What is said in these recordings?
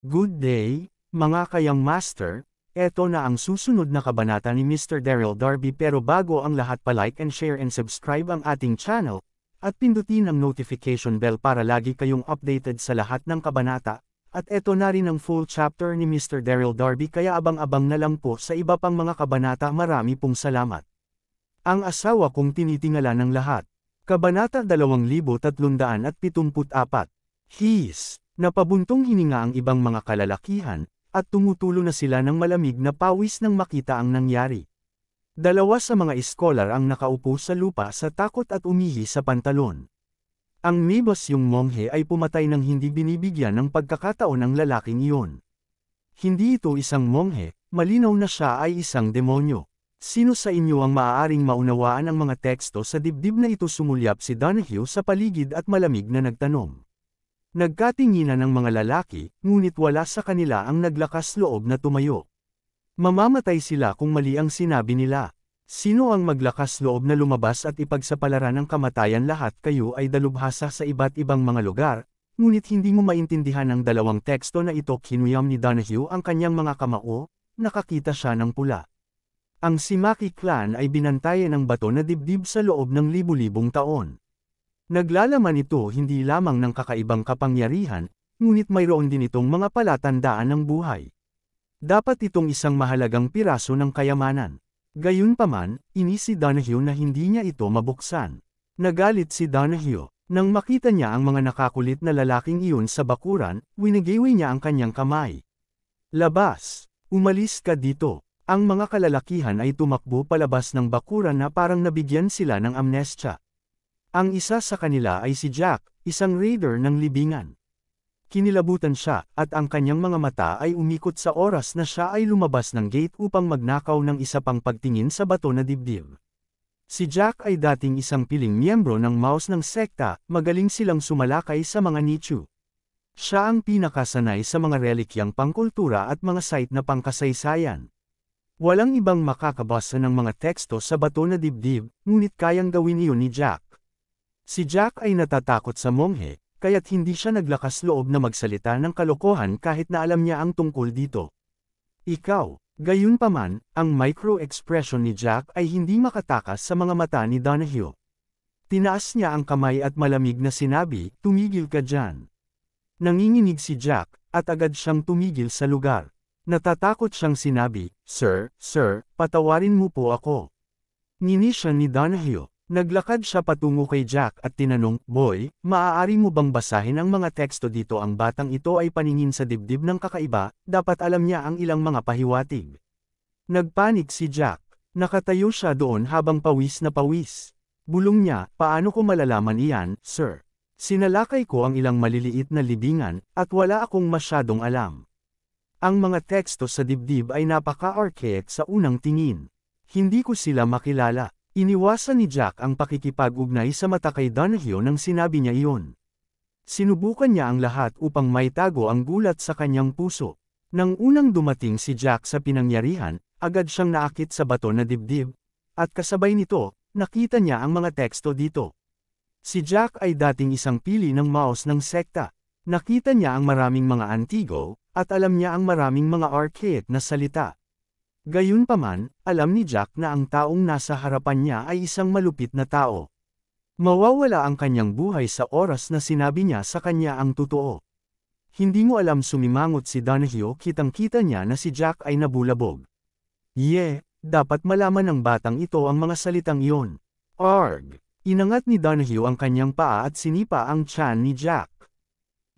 Good day, mga kayang master, eto na ang susunod na kabanata ni Mr. Daryl Darby pero bago ang lahat pa-like and share and subscribe ang ating channel, at pindutin ang notification bell para lagi kayong updated sa lahat ng kabanata, at eto na rin ang full chapter ni Mr. Daryl Darby kaya abang-abang na lang po sa iba pang mga kabanata. Marami pong salamat. Ang asawa kong tinitingala ng lahat. Kabanata 2374. His. Napabuntong hininga ang ibang mga kalalakihan, at tumutulo na sila ng malamig na pawis nang makita ang nangyari. Dalawa sa mga iskolar ang nakaupo sa lupa sa takot at umihi sa pantalon. Ang mibos yung monghe ay pumatay nang hindi binibigyan ng pagkakataon ang lalaking iyon. Hindi ito isang monghe, malinaw na siya ay isang demonyo. Sino sa inyo ang maaaring maunawaan ang mga teksto sa dibdib na ito? Sumulyap si Donahue sa paligid at malamig na nagtanong. Nagkatinginan ng mga lalaki, ngunit wala sa kanila ang naglakas loob na tumayo. Mamamatay sila kung mali ang sinabi nila. Sino ang maglakas loob na lumabas at ipagsapalaran ng kamatayan? Lahat kayo ay dalubhasa sa iba't ibang mga lugar, ngunit hindi mo maintindihan ang dalawang teksto na ito. Kinuyam ni Donahue ang kanyang mga kamao, nakakita siya ng pula. Ang Simaki clan ay binantayan ng bato na dibdib sa loob ng libu-libong taon. Naglalaman ito hindi lamang ng kakaibang kapangyarihan, ngunit mayroon din itong mga palatandaan ng buhay. Dapat itong isang mahalagang piraso ng kayamanan. Gayunpaman, inisip si Donahue na hindi niya ito mabuksan. Nagalit si Donahue. Nang makita niya ang mga nakakulit na lalaking iyon sa bakuran, winigiwi niya ang kanyang kamay. Labas! Umalis ka dito! Ang mga kalalakihan ay tumakbo palabas ng bakuran na parang nabigyan sila ng amnestia. Ang isa sa kanila ay si Jack, isang raider ng libingan. Kinilabutan siya, at ang kanyang mga mata ay umikot sa oras na siya ay lumabas ng gate upang magnakaw ng isa pang pagtingin sa bato na dibdib. Si Jack ay dating isang piling miyembro ng Mouse ng sekta, magaling silang sumalakay sa mga nichu. Siya ang pinakasanay sa mga relikyang pangkultura at mga site na pangkasaysayan. Walang ibang makakabasa ng mga teksto sa bato na dibdib, ngunit kayang gawin iyon ni Jack. Si Jack ay natatakot sa monghe, kaya't hindi siya naglakas loob na magsalita ng kalokohan kahit na alam niya ang tungkol dito. Ikaw, gayunpaman, ang micro-expression ni Jack ay hindi makatakas sa mga mata ni Donahue. Tinaas niya ang kamay at malamig na sinabi, "Tumigil ka dyan." Nanginginig si Jack, at agad siyang tumigil sa lugar. Natatakot siyang sinabi, Sir, patawarin mo po ako." Ngini siya ni Donahue. Naglakad siya patungo kay Jack at tinanong, "Boy, maaari mo bang basahin ang mga teksto dito?" Ang batang ito ay paningin sa dibdib ng kakaiba, dapat alam niya ang ilang mga pahiwatig. Nagpanik si Jack. Nakatayo siya doon habang pawis na pawis. Bulong niya, "Paano ko malalaman iyan, sir? Sinalakay ko ang ilang maliliit na libingan, at wala akong masyadong alam." Ang mga teksto sa dibdib ay napaka-archaic sa unang tingin. Hindi ko sila makilala. Iniwasan ni Jack ang pakikipag-ugnay sa mata kay Donahue nang sinabi niya iyon. Sinubukan niya ang lahat upang maitago ang gulat sa kanyang puso. Nang unang dumating si Jack sa pinangyarihan, agad siyang naakit sa bato na dibdib, at kasabay nito, nakita niya ang mga teksto dito. Si Jack ay dating isang pili ng Mouse ng sekta. Nakita niya ang maraming mga antigo, at alam niya ang maraming mga archaic na salita. Gayunpaman, alam ni Jack na ang taong nasa harapan niya ay isang malupit na tao. Mawawala ang kanyang buhay sa oras na sinabi niya sa kanya ang totoo. Hindi mo alam, sumimangot si Donahue. Kitang-kita niya na si Jack ay nabulabog. Dapat malaman ng batang ito ang mga salitang iyon. Arg! Inangat ni Donahue ang kanyang paa at sinipa ang tiyan ni Jack.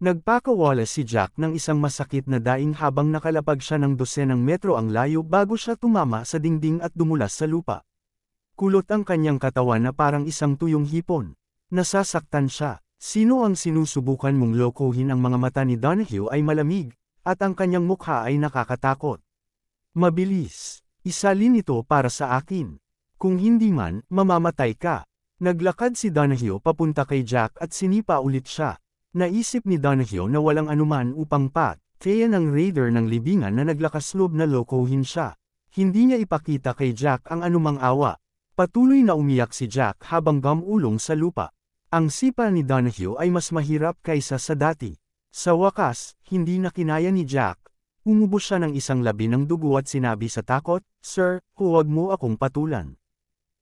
Nagpakawala si Jack ng isang masakit na daing habang nakalapag siya ng 12 metro ang layo bago siya tumama sa dingding at dumulas sa lupa. Kulot ang kanyang katawan na parang isang tuyong hipon. Nasasaktan siya. Sino ang sinusubukan mong lokohin? Ang mga mata ni Donahue ay malamig, at ang kanyang mukha ay nakakatakot. Mabilis. Isalin ito para sa akin. Kung hindi man, mamamatay ka. Naglakad si Donahue papunta kay Jack at sinipa ulit siya. Naisip ni Donahue na walang anuman upang kaya ng raider ng libingan na naglakas loob na lokohin siya. Hindi niya ipakita kay Jack ang anumang awa. Patuloy na umiyak si Jack habang gumulong sa lupa. Ang sipa ni Donahue ay mas mahirap kaysa sa dati. Sa wakas, hindi na kinaya ni Jack. Umubos siya ng isang labi ng dugo at sinabi sa takot, "Sir, huwag mo akong patulan.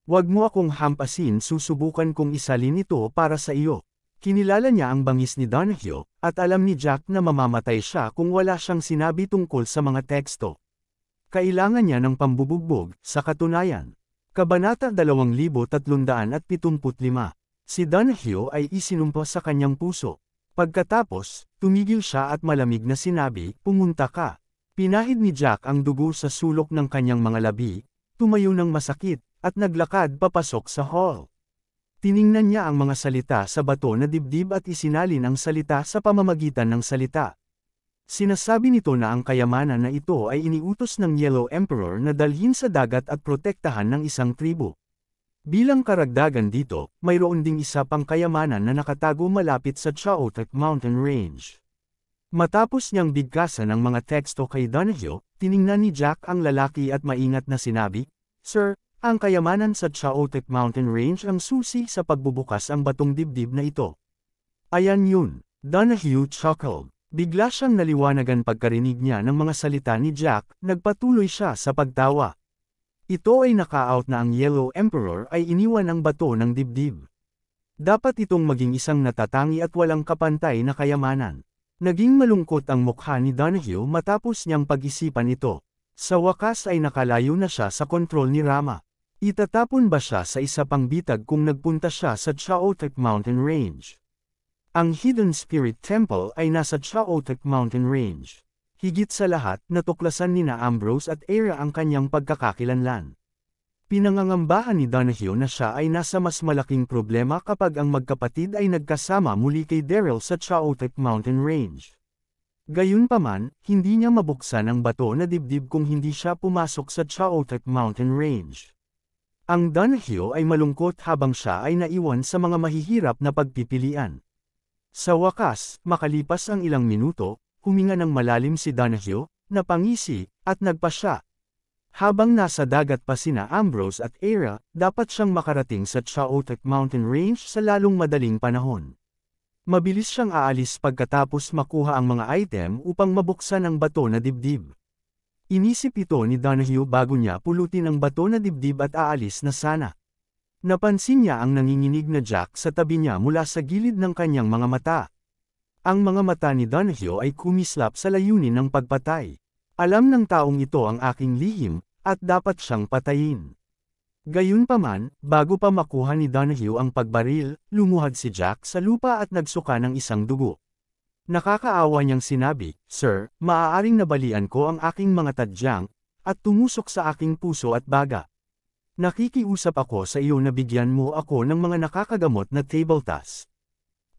Huwag mo akong hampasin, susubukan kong isalin ito para sa iyo." Kinilala niya ang bangis ni Donahue, at alam ni Jack na mamamatay siya kung wala siyang sinabi tungkol sa mga teksto. Kailangan niya ng pambubugbog, sa katunayan. Kabanata 2375. Si Donahue ay isinumpa sa kanyang puso. Pagkatapos, tumigil siya at malamig na sinabi, "Pumunta ka." Pinahid ni Jack ang dugo sa sulok ng kanyang mga labi, tumayo ng masakit, at naglakad papasok sa hall. Tiningnan niya ang mga salita sa bato na dibdib at isinalin ang salita sa pamamagitan ng salita. Sinasabi nito na ang kayamanan na ito ay iniutos ng Yellow Emperor na dalhin sa dagat at protektahan ng isang tribo. Bilang karagdagan dito, mayroon ding isa pang kayamanan na nakatago malapit sa Chaotic Mountain Range. Matapos niyang bigkasan ang mga teksto kay Donahue, tiningnan ni Jack ang lalaki at maingat na sinabi, "Sir, ang kayamanan sa Chaotic Mountain Range ang susi sa pagbubukas ang batong dibdib na ito." "Ayan yun." Donahue chuckled. Bigla siyang naliwanagan pagkarinig niya ng mga salita ni Jack, nagpatuloy siya sa pagtawa. Ito ay naka-out na ang Yellow Emperor ay iniwan ang bato ng dibdib. Dapat itong maging isang natatangi at walang kapantay na kayamanan. Naging malungkot ang mukha ni Donahue matapos niyang pag-isipan ito. Sa wakas ay nakalayo na siya sa kontrol ni Rama. Itatapon ba siya sa isa pang bitag kung nagpunta siya sa Chaotic Mountain Range? Ang Hidden Spirit Temple ay nasa Chaotic Mountain Range. Higit sa lahat, natuklasan nina Ambrose at Era ang kanyang pagkakakilanlan. Pinangangambahan ni Donahue na siya ay nasa mas malaking problema kapag ang magkapatid ay nagkasama muli kay Daryl sa Chaotic Mountain Range. Gayunpaman, hindi niya mabuksan ang bato na dibdib kung hindi siya pumasok sa Chaotic Mountain Range. Ang Donahue ay malungkot habang siya ay naiwan sa mga mahihirap na pagpipilian. Sa wakas, makalipas ang ilang minuto, huminga ng malalim si Donahue, napangisi, at nagpasya. Habang nasa dagat pa sina Ambrose at Era, dapat siyang makarating sa Chaotic Mountain Range sa lalong madaling panahon. Mabilis siyang aalis pagkatapos makuha ang mga item upang mabuksan ang bato na dibdib. Inisip ito ni Donahue bago niya pulutin ang bato na dibdib at aalis na sana. Napansin niya ang nanginginig na Jack sa tabi niya mula sa gilid ng kanyang mga mata. Ang mga mata ni Donahue ay kumislap sa layunin ng pagpatay. "Alam ng taong ito ang aking lihim, at dapat siyang patayin." Gayunpaman, bago pa makuha ni Donahue ang pagbaril, lumuhad si Jack sa lupa at nagsuka ng isang dugo. Nakakaawa niyang sinabi, "Sir, maaaring nabalian ko ang aking mga tadyang, at tumusok sa aking puso at baga. Nakikiusap ako sa iyo na bigyan mo ako ng mga nakakagamot na tabletas.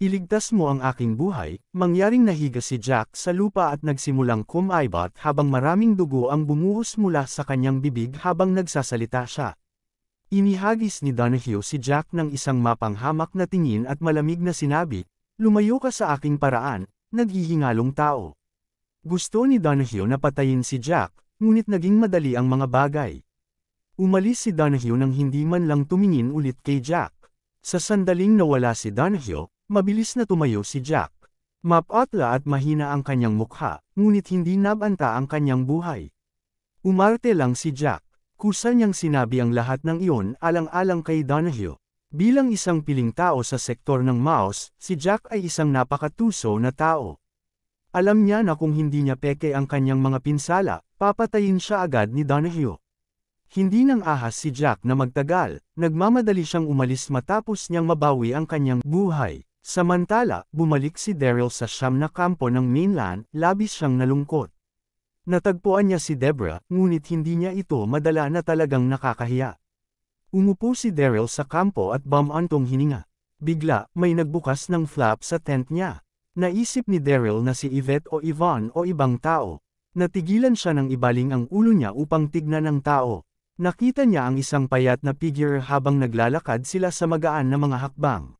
Iligtas mo ang aking buhay." Mangyaring nahiga si Jack sa lupa at nagsimulang kumaibot habang maraming dugo ang bumuhos mula sa kanyang bibig habang nagsasalita siya. Inihagis ni Donahue si Jack ng isang mapanghamak na tingin at malamig na sinabi, "Lumayo ka sa aking paraan, naghihingalong tao." Gusto ni Donahue na patayin si Jack, ngunit naging madali ang mga bagay. Umalis si Donahue nang hindi man lang tumingin ulit kay Jack. Sa sandaling nawala si Donahue, mabilis na tumayo si Jack. Mapatla at mahina ang kanyang mukha, ngunit hindi nabanta ang kanyang buhay. Umarte lang si Jack. Kusa niyang sinabi ang lahat ng iyon alang-alang kay Donahue. Bilang isang piling tao sa sektor ng Mouse, si Jack ay isang napakatuso na tao. Alam niya na kung hindi niya peke ang kanyang mga pinsala, papatayin siya agad ni Donahue. Hindi nang ahas si Jack na magtagal, nagmamadali siyang umalis matapos niyang mabawi ang kanyang buhay. Samantala, bumalik si Daryl sa siyam na kampo ng mainland, labis siyang nalungkot. Natagpuan niya si Deborah, ngunit hindi niya ito madala na talagang nakakahiya. Umupo si Daryl sa kampo at bumantong hininga. Bigla, may nagbukas ng flap sa tent niya. Naisip ni Daryl na si Yvette o Yvonne o ibang tao. Natigilan siya ng ibaling ang ulo niya upang tignan ang tao. Nakita niya ang isang payat na figure habang naglalakad sila sa magaan na mga hakbang.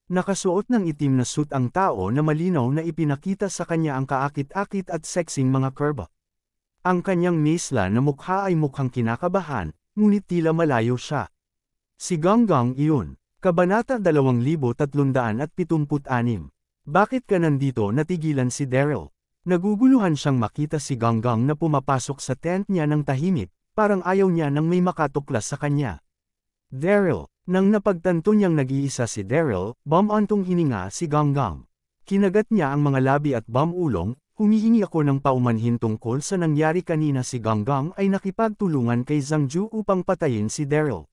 Nakasuot ng itim na suit ang tao na malinaw na ipinakita sa kanya ang kaakit-akit at sexing mga kurba. Ang kanyang mesla na mukha ay mukhang kinakabahan, ngunit tila malayo siya. Si Gongong iyon. Kabanata 2376. Bakit ka nandito? Natigilan si Daryl. Naguguluhan siyang makita si Ganggang na pumapasok sa tent niya ng tahimik, parang ayaw niya nang may makatuklas sa kanya. Daryl, nang napagtanto niyang nag-iisa si Daryl, bumantong hininga si Ganggang. Kinagat niya ang mga labi at bumulong, humihingi ako ng paumanhin tungkol sa nangyari kanina. Si Ganggang ay nakipagtulungan kay Zhangju upang patayin si Daryl.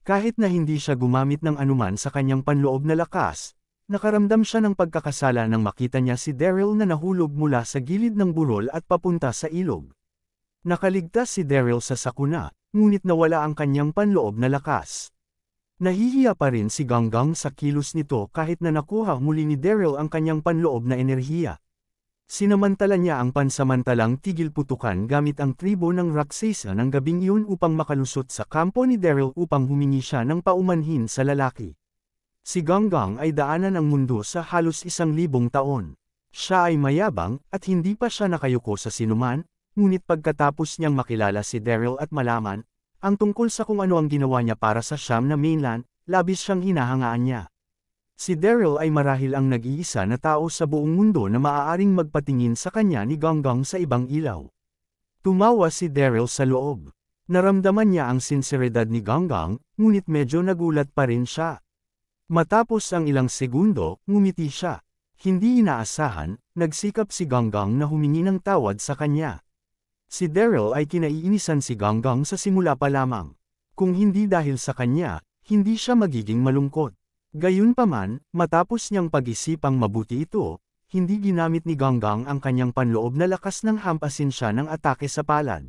Kahit na hindi siya gumamit ng anuman sa kanyang panloob na lakas, nakaramdam siya ng pagkakasala nang makita niya si Daryl na nahulog mula sa gilid ng burol at papunta sa ilog. Nakaligtas si Daryl sa sakuna, ngunit nawala ang kanyang panloob na lakas. Nahihiya pa rin si Ganggang sa kilos nito kahit na nakuha muli ni Daryl ang kanyang panloob na enerhiya. Sinamantala niya ang pansamantalang tigil putukan gamit ang tribo ng Raksasa ng gabing iyon upang makalusot sa kampo ni Daryl upang humingi siya ng paumanhin sa lalaki. Si Ganggang ay daanan ang mundo sa halos 1,000 taon. Siya ay mayabang at hindi pa siya nakayuko sa sinuman, ngunit pagkatapos niyang makilala si Daryl at malaman ang tungkol sa kung ano ang ginawa niya para sa Siam na mainland, labis siyang hinahangaan niya. Si Daryl ay marahil ang nag-iisa na tao sa buong mundo na maaaring magpatingin sa kanya ni Ganggang sa ibang ilaw. Tumawa si Daryl sa loob. Naramdaman niya ang sinseridad ni Ganggang, ngunit medyo nagulat pa rin siya. Matapos ang ilang segundo, ngumiti siya. Hindi inaasahan, nagsikap si Ganggang na humingi ng tawad sa kanya. Si Daryl ay kinaiinisan si Ganggang sa simula pa lamang. Kung hindi dahil sa kanya, hindi siya magiging malungkot. Gayunpaman, matapos niyang pag-isipang mabuti ito, hindi ginamit ni Ganggang ang kanyang panloob na lakas nang hampasin siya ng atake sa palad.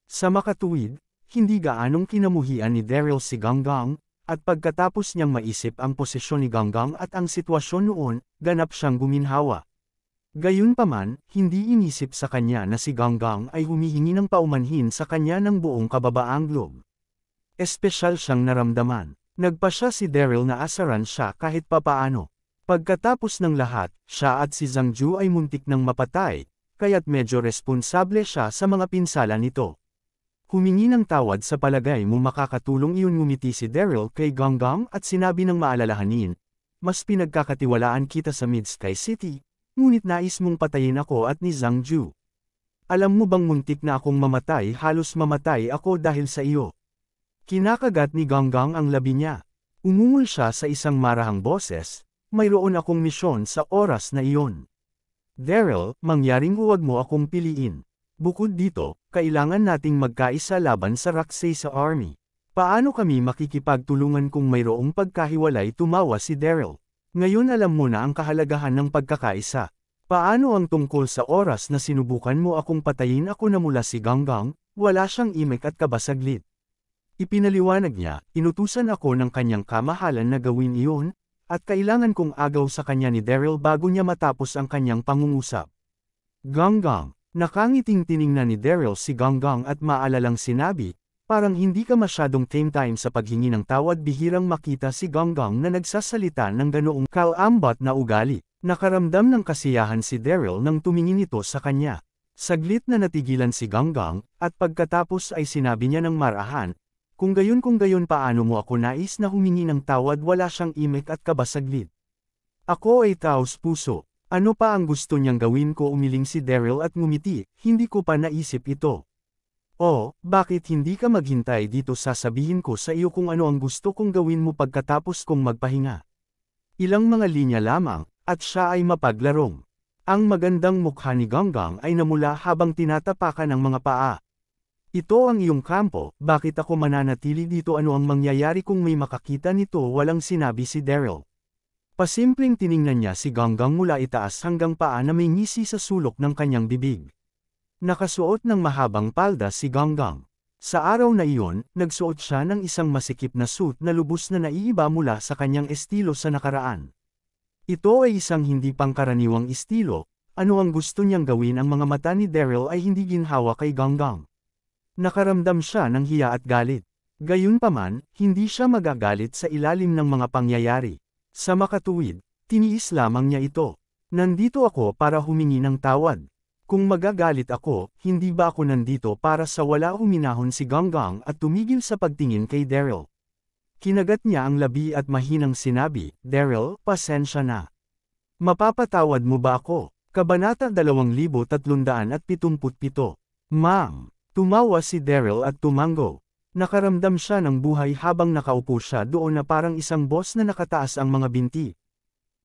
Sa makatuwid, hindi gaanong kinamuhian ni Daryl si Ganggang, at pagkatapos niyang maisip ang posisyon ni Ganggang at ang sitwasyon noon, ganap siyang guminhawa. Gayunpaman, hindi inisip sa kanya na si Ganggang ay humihingi ng paumanhin sa kanya ng buong kababaang globe. Espesyal siyang naramdaman. Nagpa siya si Daryl na asaran siya kahit papaano. Pagkatapos ng lahat, siya at si Zhangju ay muntik ng mapatay, kaya't medyo responsable siya sa mga pinsala nito. Humingi ng tawad sa palagay mo makakatulong iyon. Ngumiti si Daryl kay Ganggang at sinabi ng maalalahanin, mas pinagkakatiwalaan kita sa Mid-Sky City, ngunit nais mong patayin ako at ni Zhangju. Alam mo bang muntik na akong mamatay, halos mamatay ako dahil sa iyo. Kinakagat ni Ganggang ang labi niya. Umungol siya sa isang marahang boses, mayroon akong misyon sa oras na iyon. Daryl, mangyaring huwag mo akong piliin. Bukod dito, kailangan nating magkaisa laban sa Raksasa Army. Paano kami makikipagtulungan kung mayroong pagkahiwalay? Tumawa si Daryl. Ngayon alam mo na ang kahalagahan ng pagkakaisa. Paano ang tungkol sa oras na sinubukan mo akong patayin? Ako na mula si Ganggang, wala siyang imik at kabasaglit. Ipinaliwanag niya, inutusan ako ng kanyang kamahalan na gawin iyon, at kailangan kong agaw sa kanya ni Daryl bago niya matapos ang kanyang pangungusap. Ganggang, nakangiting tiningnan ni Daryl si Ganggang at maalalang sinabi, parang hindi ka masyadong time sa paghingi ng tawad. Bihirang makita si Ganggang na nagsasalita ng ganoong kalambat na ugali. Nakaramdam ng kasiyahan si Daryl nang tumingin ito sa kanya. Saglit na natigilan si Ganggang, at pagkatapos ay sinabi niya ng marahan, kung gayon paano mo ako nais na humingi ng tawad? Wala siyang imik at kabasaglit. Ako ay taos puso. Ano pa ang gusto niyang gawin ko? Umiling si Daryl at ngumiti, hindi ko pa naisip ito. Oh, bakit hindi ka maghintay dito? Sasabihin ko sa iyo kung ano ang gusto kong gawin mo pagkatapos kong magpahinga. Ilang mga linya lamang, at siya ay mapaglarong. Ang magandang mukha ni Ganggang ay namula habang tinatapakan ang mga paa. Ito ang iyong kampo, bakit ako mananatili dito? Ano ang mangyayari kung may makakita nito? Walang sinabi si Daryl. Pasimpleng tiningnan niya si Ganggang mula itaas hanggang paa na may ngisi sa sulok ng kanyang bibig. Nakasuot ng mahabang palda si Ganggang. Sa araw na iyon, nagsuot siya ng isang masikip na suit na lubos na naiiba mula sa kanyang estilo sa nakaraan. Ito ay isang hindi pangkaraniwang estilo. Ano ang gusto niyang gawin? Ang mga mata ni Daryl ay hindi ginhawa kay Ganggang. Nakaramdam siya ng hiya at galit. Gayunpaman, hindi siya magagalit sa ilalim ng mga pangyayari. Sa makatuwid, tiniis lamang niya ito. Nandito ako para humingi ng tawad. Kung magagalit ako, hindi ba ako nandito para sa wala? Huminahon si Ganggang at tumigil sa pagtingin kay Daryl. Kinagat niya ang labi at mahinang sinabi, Daryl, pasensya na. Mapapatawad mo ba ako? Kabanata 2377. Ma'am. Tumawa si Daryl at tumango. Nakaramdam siya ng buhay habang nakaupo siya doon na parang isang boss na nakataas ang mga binti.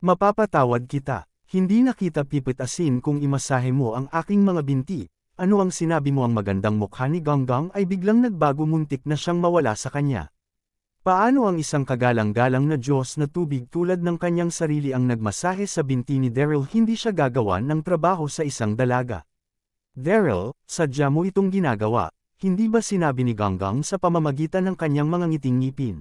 Mapapatawad kita. Hindi na kita pipitasin kung imasahe mo ang aking mga binti. Ano ang sinabi mo? Ang magandang mukha ni Ganggang ay biglang nagbago, muntik na siyang mawala sa kanya. Paano ang isang kagalang-galang na Diyos na tubig tulad ng kanyang sarili ang nagmasahe sa binti ni Daryl? Hindi siya gagawa ng trabaho sa isang dalaga. Daryl, sadya mo itong ginagawa, hindi ba sinabi ni Ganggang sa pamamagitan ng kanyang mga ngiting ngipin?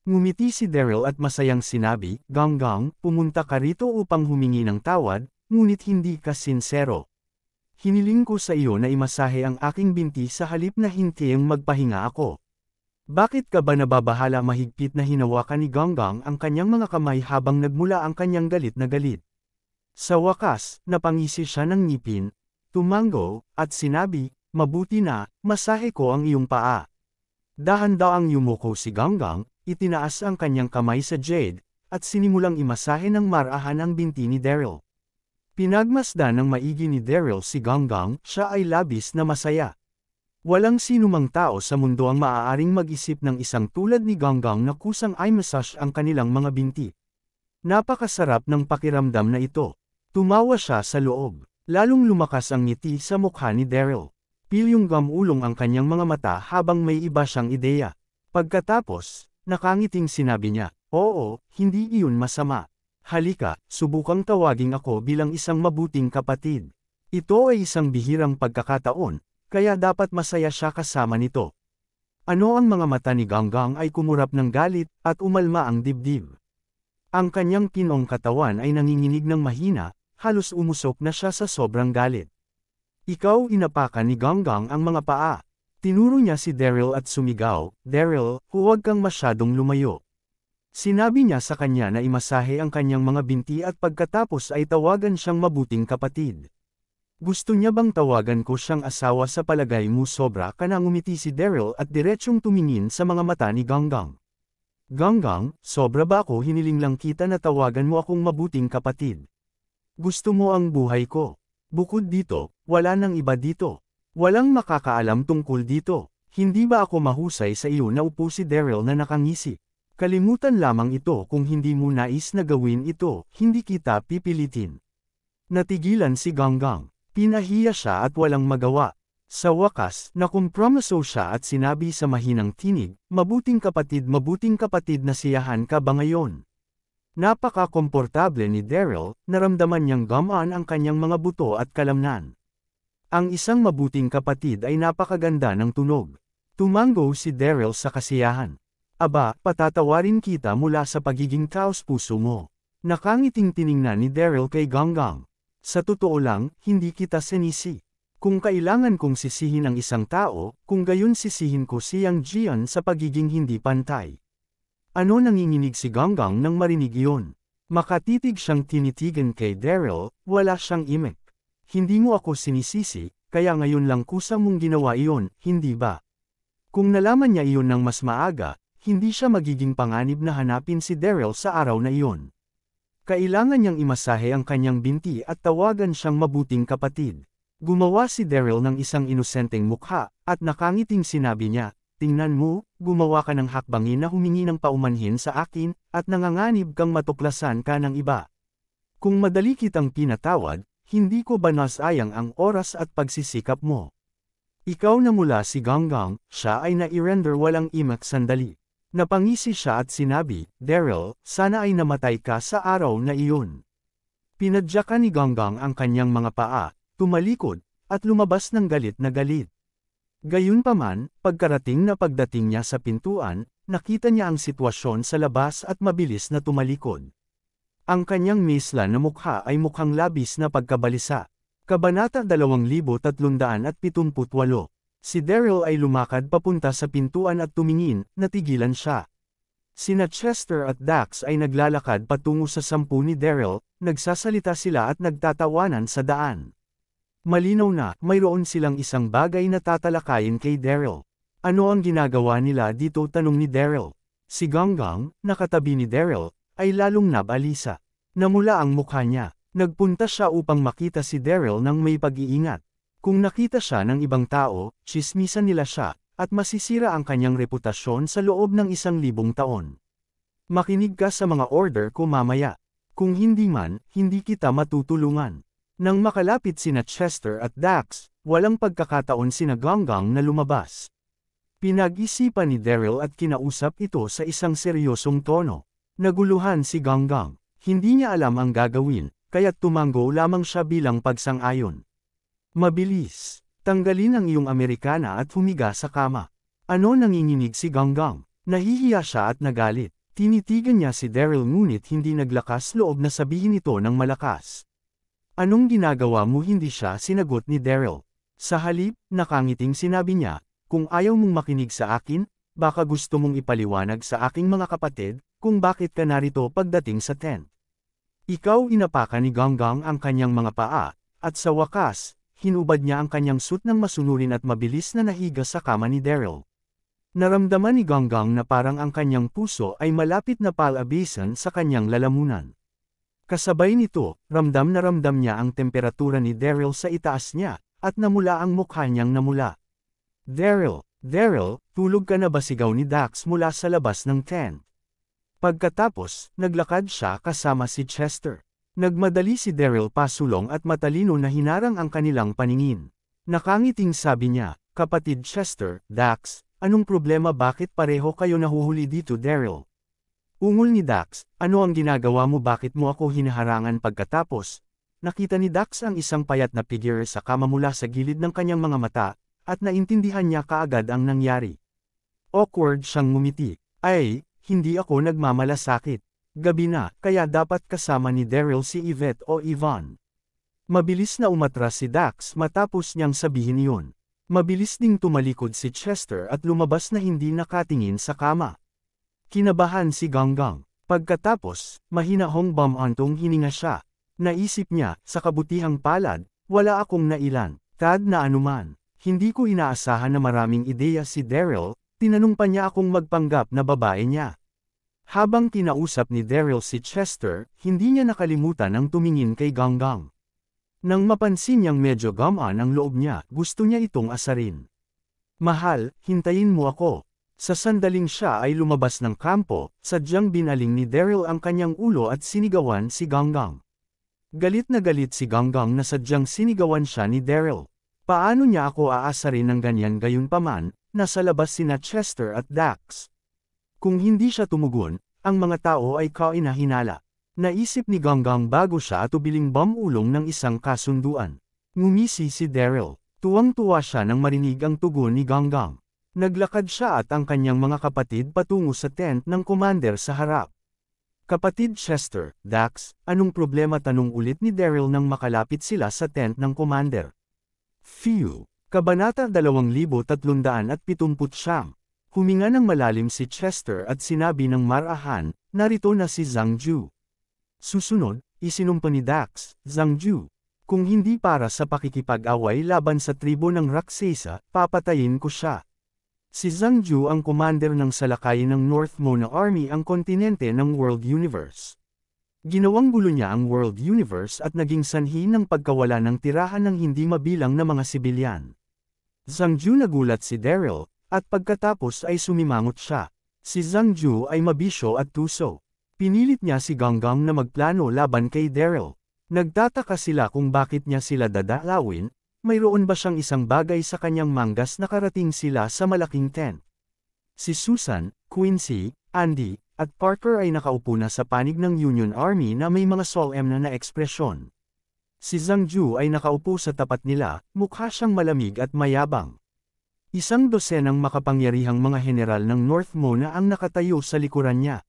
Ngumiti si Daryl at masayang sinabi, Ganggang, pumunta ka rito upang humingi ng tawad, ngunit hindi ka sinsero. Hiniling ko sa iyo na imasahe ang aking binti sa halip na hintiyang magpahinga ako. Bakit ka ba nababahala? Mahigpit na hinawakan ni Ganggang ang kanyang mga kamay habang nagmula ang kanyang galit na galit. Sa wakas, napangisi siya ng ngipin, tumango, at sinabi, mabuti na, masahe ko ang iyong paa. Dahan-daang yumuko si Ganggang, itinaas ang kanyang kamay sa Jade, at sinimulang imasahe ng marahan ang binti ni Daryl. Pinagmasdan ng maigi ni Daryl si Ganggang, siya ay labis na masaya. Walang sinumang tao sa mundo ang maaaring mag-isip ng isang tulad ni Ganggang na kusang ay massage ang kanilang mga binti. Napakasarap ng pakiramdam na ito. Tumawa siya sa loob. Lalong lumakas ang ngiti sa mukha ni Daryl. Pilyong gamulong ang kanyang mga mata habang may iba siyang ideya. Pagkatapos, nakangiting sinabi niya, oo, hindi iyon masama. Halika, subukang tawagin ako bilang isang mabuting kapatid. Ito ay isang bihirang pagkakataon, kaya dapat masaya siya kasama nito. Ano ang mga mata ni Ganggang ay kumurap ng galit at umalma ang dibdib. Ang kanyang pinong katawan ay nanginginig ng mahina, halos umusok na siya sa sobrang galit. Ikaw, inapakan ni Ganggang ang mga paa. Tinuro niya si Daryl at sumigaw, Daryl, huwag kang masyadong lumayo. Sinabi niya sa kanya na imasahe ang kanyang mga binti at pagkatapos ay tawagan siyang mabuting kapatid. Gusto niya bang tawagan ko siyang asawa? Sa palagay mo sobra ka na? Ngumiti si Daryl at diretsyong tumingin sa mga mata ni Ganggang. Ganggang, sobra ba ako? Hiniling lang kita na tawagan mo akong mabuting kapatid. Gusto mo ang buhay ko. Bukod dito, wala nang iba dito. Walang makakaalam tungkol dito. Hindi ba ako mahusay sa iyo? Naupo si Daryl na nakangisi. Kalimutan lamang ito kung hindi mo nais na gawin ito, hindi kita pipilitin. Natigilan si Ganggang. Pinahiya siya at walang magawa. Sa wakas, nakumpromiso siya at sinabi sa mahinang tinig, mabuting kapatid na siyahan ka ba ngayon? Napaka-komportable ni Daryl, naramdaman niyang gamaan ang kanyang mga buto at kalamnan. Ang isang mabuting kapatid ay napakaganda ng tunog. Tumango si Daryl sa kasiyahan. Aba, patatawarin kita mula sa pagiging taos-puso mo. Nakangiting tiningnan ni Daryl kay Ganggang. Sa totoo lang, hindi kita sinisi. Kung kailangan kong sisihin ang isang tao, kung gayon sisihin ko si Yang Jian sa pagiging hindi pantay. Ano? Nanginginig si Ganggang nang marinig iyon. Makatitig siyang tinitigan kay Daryl, wala siyang imik. Hindi mo ako sinisisi, kaya ngayon lang kusa mong ginawa iyon, hindi ba? Kung nalaman niya iyon ng mas maaga, hindi siya magiging panganib na hanapin si Daryl sa araw na iyon. Kailangan niyang imasahe ang kanyang binti at tawagan siyang mabuting kapatid. Gumawa si Daryl ng isang inosenteng mukha, at nakangiting sinabi niya, tingnan mo, gumawa ka ng hakbangin na humingi ng paumanhin sa akin, at nanganganib kang matuklasan ka ng iba. Kung madali kitang pinatawad, hindi ko ba nasayang ang oras at pagsisikap mo? Ikaw na mula si Ganggang, siya ay nai-render walang imak sandali. Napangisi siya at sinabi, Daryl, sana ay namatay ka sa araw na iyon. Pinadyakan ni Ganggang ang kanyang mga paa, tumalikod, at lumabas ng galit na galit. Gayunpaman, pagdating niya sa pintuan, nakita niya ang sitwasyon sa labas at mabilis na tumalikod. Ang kanyang misla na mukha ay mukhang labis na pagkabalisa. Kabanata 2378. Si Daryl ay lumakad papunta sa pintuan at tumingin, natigilan siya. Sina Chester at Dax ay naglalakad patungo sa sampu ni Daryl, nagsasalita sila at nagtatawanan sa daan. Malinaw na, mayroon silang isang bagay na tatalakayin kay Daryl. Ano ang ginagawa nila dito? Tanong ni Daryl. Si Ganggang, nakatabi ni Daryl, ay lalong nabalisa. Namula ang mukha niya. Nagpunta siya upang makita si Daryl nang may pag-iingat. Kung nakita siya ng ibang tao, tsismisan nila siya, at masisira ang kanyang reputasyon sa loob ng 1,000 taon. Makinig ka sa mga order ko mamaya. Kung hindi man, hindi kita matutulungan. Nang makalapit sina Chester at Dax, walang pagkakataon sina Ganggang na lumabas. Pinag-isipan ni Daryl at kinausap ito sa isang seryosong tono. Naguluhan si Ganggang. Hindi niya alam ang gagawin, kaya't tumango lamang siya bilang pagsang-ayon. Mabilis. Tanggalin ang iyong Amerikana at humiga sa kama. Ano nanginginig si Ganggang? Nahihiya siya at nagalit. Tinitigan niya si Daryl ngunit hindi naglakas loob na sabihin ito ng malakas. Anong ginagawa mo? Hindi siya sinagot ni Daryl. Sa halip, nakangiting sinabi niya, kung ayaw mong makinig sa akin, baka gusto mong ipaliwanag sa aking mga kapatid, kung bakit ka narito pagdating sa tent. Ikaw inapakan ni Ganggang ang kanyang mga paa, at sa wakas, hinubad niya ang kanyang suit ng masunurin at mabilis na nahiga sa kama ni Daryl. Naramdaman ni Ganggang na parang ang kanyang puso ay malapit na palabisan sa kanyang lalamunan. Kasabay nito, ramdam na ramdam niya ang temperatura ni Daryl sa itaas niya, at namula ang mukha niyang namula. Daryl, Daryl, tulog ka na ba? Sigaw ni Dax mula sa labas ng tent. Pagkatapos, naglakad siya kasama si Chester. Nagmadali si Daryl pasulong at matalino na hinarang ang kanilang paningin. Nakangiting sabi niya, kapatid Chester, Dax, anong problema? Bakit pareho kayo nahuhuli dito? Daryl. Ungol ni Dax, ano ang ginagawa mo? Bakit mo ako hinaharangan? Pagkatapos, nakita ni Dax ang isang payat na figure sa kama mula sa gilid ng kanyang mga mata, at naintindihan niya kaagad ang nangyari. Awkward siyang ngumiti. Ay, hindi ako nagmamalasakit. Gabi na, kaya dapat kasama ni Daryl si Yvette o Yvonne. Mabilis na umatras si Dax matapos niyang sabihin iyon. Mabilis ding tumalikod si Chester at lumabas na hindi nakatingin sa kama. Kinabahan si Ganggang. Pagkatapos, mahinahong bumantong hininga siya. Naisip niya, sa kabutihang palad, wala akong nailan, tad na anuman. Hindi ko inaasahan na maraming ideya si Daryl, tinanong pa niya akong magpanggap na babae niya. Habang kinausap ni Daryl si Chester, hindi niya nakalimutan ang tumingin kay Ganggang. Nang mapansin niyang medyo gamaan ang loob niya, gusto niya itong asarin. Mahal, hintayin mo ako. Sa sandaling siya ay lumabas ng kampo, sadyang binaling ni Daryl ang kanyang ulo at sinigawan si Ganggang. Galit na galit si Ganggang na sadyang sinigawan siya ni Daryl. Paano niya ako aasarin ng ganyan? Gayunpaman, nasa labas sina Chester at Dax. Kung hindi siya tumugon, ang mga tao ay kainahinala. Naisip ni Ganggang bago siya tubiling bumulong ng isang kasunduan. Ngumisi si Daryl. Tuwang-tuwa siya nang marinig ang tugon ni Ganggang. Naglakad siya at ang kanyang mga kapatid patungo sa tent ng commander sa harap. Kapatid Chester, Dax, anong problema? Tanong ulit ni Daryl nang makalapit sila sa tent ng commander. Phew! Kabanata 2379. Huminga ng malalim si Chester at sinabi ng marahan, narito na si Zhang Ju. Susunod, isinumpa ni Dax, Zhang Ju. Kung hindi para sa pakikipag-away laban sa tribo ng Raksasa, papatayin ko siya. Si Zhang Ju ang commander ng salakayin ng North Mona Army, ang kontinente ng World Universe. Ginawang gulo niya ang World Universe at naging sanhi ng pagkawala ng tirahan ng hindi mabilang na mga sibilyan. Zhang Ju nagulat si Daryl, at pagkatapos ay sumimangot siya. Si Zhang Ju ay mabisyo at tuso. Pinilit niya si Ganggang na magplano laban kay Daryl. Nagtataka sila kung bakit niya sila dadalawin. Mayroon ba siyang isang bagay sa kanyang manggas? Nakarating sila sa malaking tent. Si Susan, Quincy, Andy, at Parker ay nakaupo na sa panig ng Union Army na may mga solemn na ekspresyon. Si Zhang Ju ay nakaupo sa tapat nila, mukha siyang malamig at mayabang. Isang dosenang makapangyarihang mga general ng North Mona ang nakatayo sa likuran niya.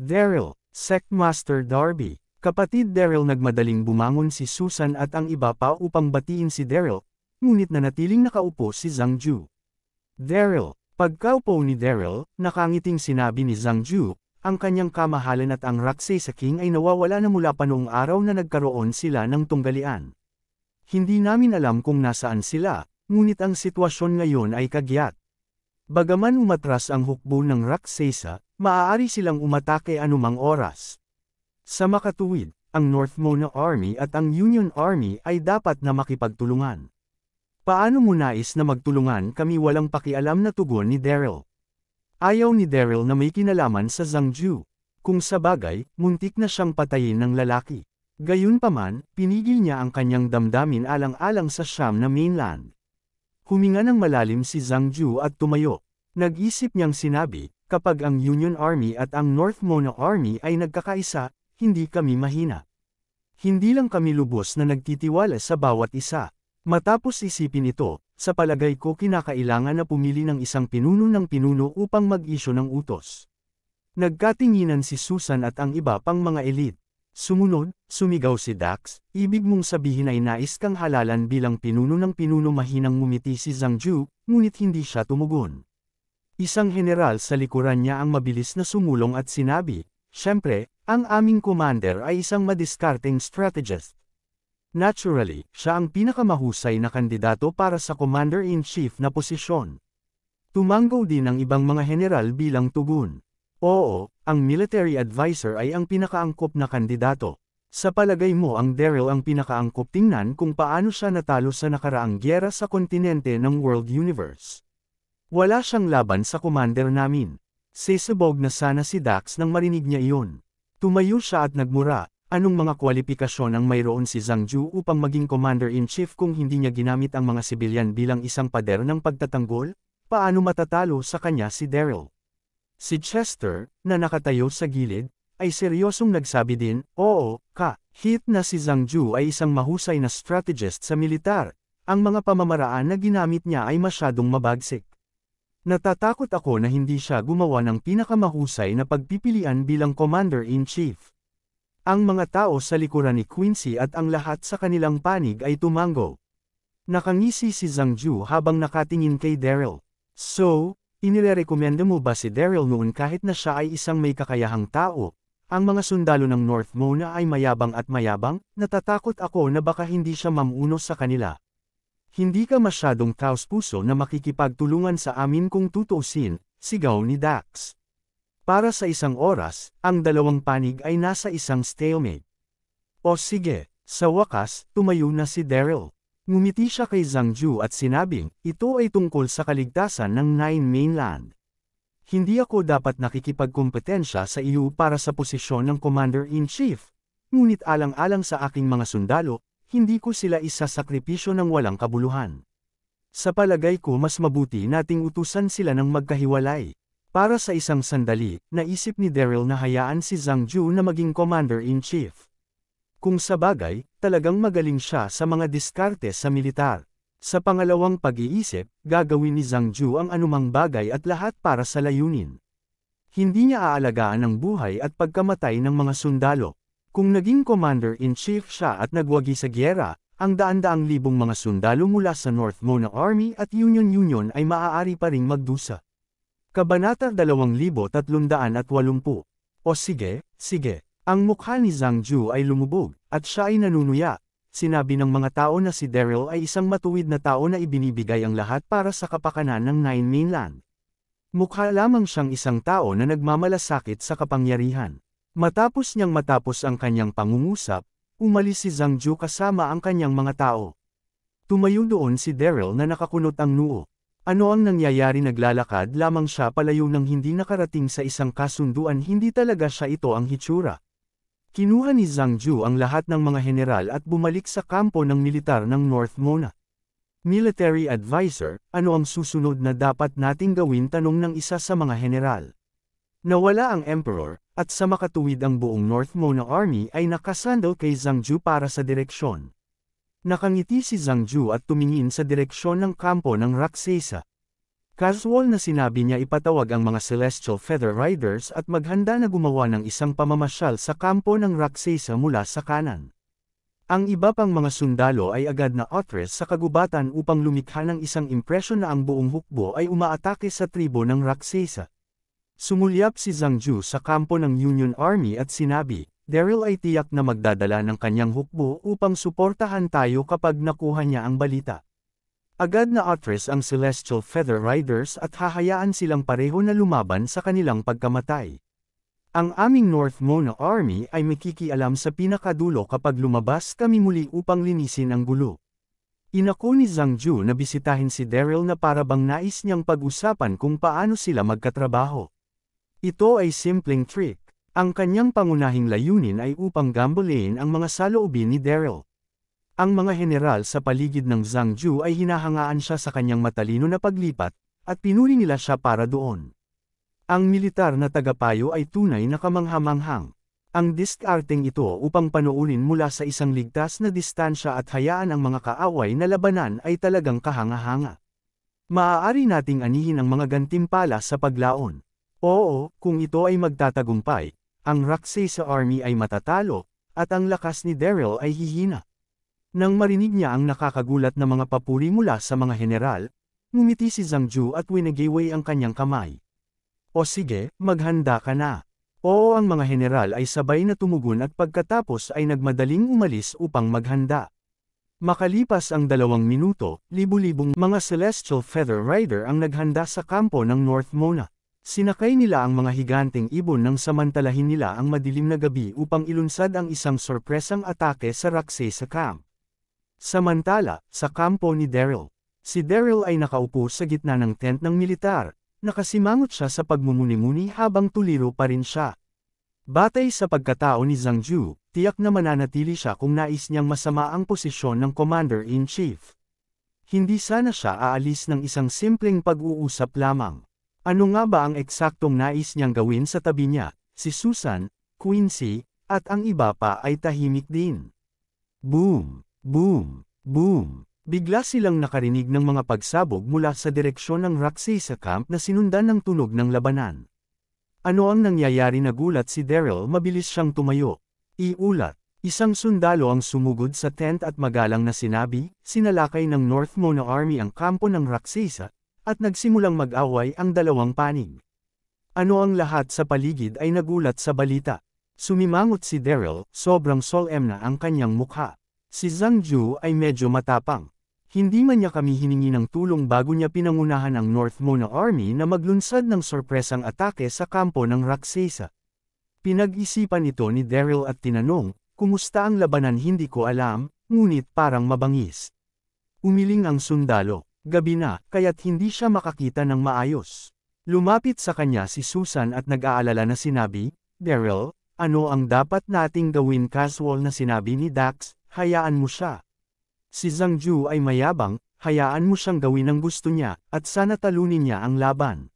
Daryl, Sectmaster Darby. Kapatid Daryl. Nagmadaling bumangon si Susan at ang iba pa upang batiin si Daryl, ngunit nanatiling nakaupo si Zhang Ju. Daryl. Pagkaupo ni Daryl, nakangiting sinabi ni Zhang Ju, ang kanyang kamahalan at ang Raksasa King ay nawawala na mula pa noong araw na nagkaroon sila ng tunggalian. Hindi namin alam kung nasaan sila, ngunit ang sitwasyon ngayon ay kagyat. Bagaman umatras ang hukbo ng Raksasa, maaari silang umatake anumang oras. Sa makatuwid, ang North Mona Army at ang Union Army ay dapat na makipagtulungan. Paano mo nais na magtulungan kami walang pakialam na tugon ni Daryl? Ayaw ni Daryl na may kinalaman sa Zhangju. Kung sabagay, muntik na siyang patayin ng lalaki. Gayunpaman, pinigil niya ang kanyang damdamin alang-alang sa Siam na mainland. Huminga ng malalim si Zhangju at tumayo. Nag-isip niyang sinabi, kapag ang Union Army at ang North Mona Army ay nagkakaisa, hindi kami mahina. Hindi lang kami lubos na nagtitiwala sa bawat isa. Matapos isipin ito, sa palagay ko kinakailangan na pumili ng isang pinuno ng pinuno upang mag-isyo ng utos. Nagkatinginan si Susan at ang iba pang mga elite. Sumunod, sumigaw si Dax, ibig mong sabihin ay nais kang halalan bilang pinuno ng pinuno. Mahinang ngumiti si Zhangju, ngunit hindi siya tumugon. Isang general sa likuran niya ang mabilis na sumulong at sinabi, "Siyempre, ang aming commander ay isang madiskarteng strategist. Naturally, siya ang pinakamahusay na kandidato para sa commander-in-chief na posisyon." Tumanggaw din ang ibang mga general bilang tugon. Oo, ang military advisor ay ang pinakaangkop na kandidato. Sa palagay mo ang Daryl ang pinakaangkop? Tingnan kung paano siya natalo sa nakaraang gyera sa kontinente ng World Universe. Wala siyang laban sa commander namin. Sesabog na sana si Dax nang marinig niya iyon. Tumayo siya at nagmura, anong mga kwalifikasyon ang mayroon si Zhangju upang maging commander-in-chief kung hindi niya ginamit ang mga sibilyan bilang isang pader ng pagtatanggol? Paano matatalo sa kanya si Daryl? Si Chester, na nakatayo sa gilid, ay seryosong nagsabi din, oo, kahit na si Zhangju ay isang mahusay na strategist sa militar, ang mga pamamaraan na ginamit niya ay masyadong mabagsik. Natatakot ako na hindi siya gumawa ng pinakamahusay na pagpipilian bilang commander-in-chief. Ang mga tao sa likuran ni Quincy at ang lahat sa kanilang panig ay tumanggo. Nakangisi si Zhangju habang nakatingin kay Daryl. So, inirekomenda mo ba si Daryl noon kahit na siya ay isang may kakayahang tao? Ang mga sundalo ng North Mona ay mayabang at mayabang, natatakot ako na baka hindi siya mamuno sa kanila. Hindi ka masyadong taos-puso na makikipagtulungan sa amin kung tutuusin, sigaw ni Dax. Para sa isang oras, ang dalawang panig ay nasa isang stalemate. O sige, sa wakas, tumayo na si Daryl. Ngumiti siya kay Zhangju at sinabing, ito ay tungkol sa kaligtasan ng Nine Mainland. Hindi ako dapat nakikipagkompetensya sa iyo para sa posisyon ng Commander-in-Chief. Ngunit alang-alang sa aking mga sundalo, hindi ko sila isasakripisyo ng walang kabuluhan. Sa palagay ko mas mabuti nating utusan sila ng magkahiwalay. Para sa isang sandali, naisip ni Daryl na hayaan si Zhangju na maging Commander-in-Chief. Kung sabagay, talagang magaling siya sa mga diskarte sa militar. Sa pangalawang pag-iisip, gagawin ni Zhangju ang anumang bagay at lahat para sa layunin. Hindi niya aalagaan ang buhay at pagkamatay ng mga sundalo. Kung naging commander-in-chief siya at nagwagi sa gyera, ang daan-daang libong mga sundalo mula sa North Mona Army at Union ay maaari pa ring magdusa. Kabanata 2380. O sige, sige. Ang mukha ni Zhangju ay lumubog, at siya ay nanunuya. Sinabi ng mga tao na si Daryl ay isang matuwid na tao na ibinibigay ang lahat para sa kapakanan ng Nine Mainland. Mukha lamang siyang isang tao na nagmamalasakit sa kapangyarihan. Matapos ang kanyang pangungusap, umalis si Zhangju kasama ang kanyang mga tao. Tumayo doon si Daryl na nakakunot ang noo. Ano ang nangyayari? Naglalakad lamang siya palayo nang hindi nakarating sa isang kasunduan. Hindi talaga siya ito ang hitsura. Kinuha ni Zhangju ang lahat ng mga general at bumalik sa kampo ng militar ng North Mona. Military advisor, ano ang susunod na dapat nating gawin? Tanong ng isa sa mga general. Nawala ang emperor, at sa makatuwid ang buong North Mona Army ay nakasandal kay Zhangju para sa direksyon. Nakangiti si Zhangju at tumingin sa direksyon ng kampo ng Raksesa. Casual na sinabi niya ipatawag ang mga Celestial Feather Riders at maghanda na gumawa ng isang pamamasyal sa kampo ng Raksesa mula sa kanan. Ang iba pang mga sundalo ay agad na atres sa kagubatan upang lumikha ng isang impresyon na ang buong hukbo ay umaatake sa tribo ng Raksesa. Sumulyap si Zhangju sa kampo ng Union Army at sinabi, Daryl ay tiyak na magdadala ng kanyang hukbo upang suportahan tayo kapag nakuha niya ang balita. Agad na atres ang Celestial Feather Riders at hahayaan silang pareho na lumaban sa kanilang pagkamatay. Ang aming North Mona Army ay makikialam sa pinakadulo kapag lumabas kami muli upang linisin ang gulo. Inako ni Zhang Ju na bisitahin si Daryl na para bang nais niyang pag-usapan kung paano sila magkatrabaho. Ito ay simpleng trick. Ang kanyang pangunahing layunin ay upang gambolain ang mga saloobin ni Daryl. Ang mga general sa paligid ng Zhang Ju ay hinahangaan siya sa kanyang matalino na paglipat, at pinuri nila siya para doon. Ang militar na tagapayo ay tunay na kamanghamanghang. Ang diskarteng ito upang panoorin mula sa isang ligtas na distansya at hayaan ang mga kaaway na labanan ay talagang kahanga-hanga. Maaari nating anihin ang mga gantimpala sa paglaon. Oo, kung ito ay magtatagumpay, ang Rakshasa Army ay matatalo, at ang lakas ni Daryl ay hihina. Nang marinig niya ang nakakagulat na mga papuri mula sa mga general, ngumiti si Zhang Ju at winagiway ang kanyang kamay. O sige, maghanda ka na. Oo, ang mga general ay sabay na tumugon at pagkatapos ay nagmadaling umalis upang maghanda. Makalipas ang 2 minuto, libu-libong mga Celestial Feather Rider ang naghanda sa kampo ng North Mona. Sinakay nila ang mga higanteng ibon nang samantalahin nila ang madilim na gabi upang ilunsad ang isang sorpresang atake sa Rakshasa Camp. Samantala, sa kampo ni Daryl. Si Daryl ay nakaupo sa gitna ng tent ng militar. Nakasimangot siya sa pagmumuni-muni habang tuliro pa rin siya. Batay sa pagkatao ni Zhang Ju, tiyak na mananatili siya kung nais niyang masama ang posisyon ng Commander-in-Chief. Hindi sana siya aalis ng isang simpleng pag-uusap lamang. Ano nga ba ang eksaktong nais niyang gawin sa tabi niya? Si Susan, Quincy, at ang iba pa ay tahimik din. Boom! Boom! Boom! Bigla silang nakarinig ng mga pagsabog mula sa direksyon ng Rakshasa Camp na sinundan ng tunog ng labanan. Ano ang nangyayari? Nagulat si Daryl, mabilis siyang tumayo. Iulat, isang sundalo ang sumugod sa tent at magalang na sinabi, sinalakay ng North Mona Army ang kampo ng Rakshasa, at nagsimulang mag-away ang 2 panig. Ano ang lahat sa paligid ay nagulat sa balita. Sumimangot si Daryl, sobrang solemn na ang kanyang mukha. Si Zhang Ju ay medyo matapang. Hindi man niya kami hiningi ng tulong bago niya pinangunahan ang North Mona Army na maglunsad ng sorpresang atake sa kampo ng Rakshasa. Pinag-isipan ito ni Daryl at tinanong, kumusta ang labanan? Hindi ko alam, ngunit parang mabangis. Umiling ang sundalo, gabi na, kaya't hindi siya makakita ng maayos. Lumapit sa kanya si Susan at nag-aalala na sinabi, Daryl, ano ang dapat nating gawin? Casual na sinabi ni Dax, hayaan mo siya. Si Zhang Ju ay mayabang, hayaan mo siyang gawin ang gusto niya, at sana talunin niya ang laban.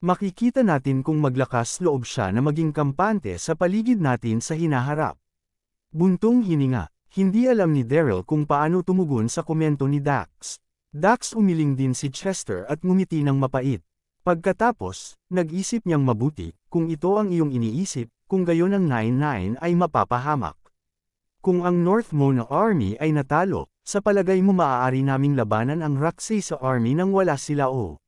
Makikita natin kung maglakas loob siya na maging kampante sa paligid natin sa hinaharap. Buntong hininga, hindi alam ni Daryl kung paano tumugon sa komento ni Dax. Dax umiling din si Chester at ngumiti ng mapait. Pagkatapos, nag-isip niyang mabuti, kung ito ang iyong iniisip, kung gayon ang 9-9 ay mapapahamak. Kung ang North Mona Army ay natalo, sa palagay mo maaari naming labanan ang Rakshasa Army nang wala sila o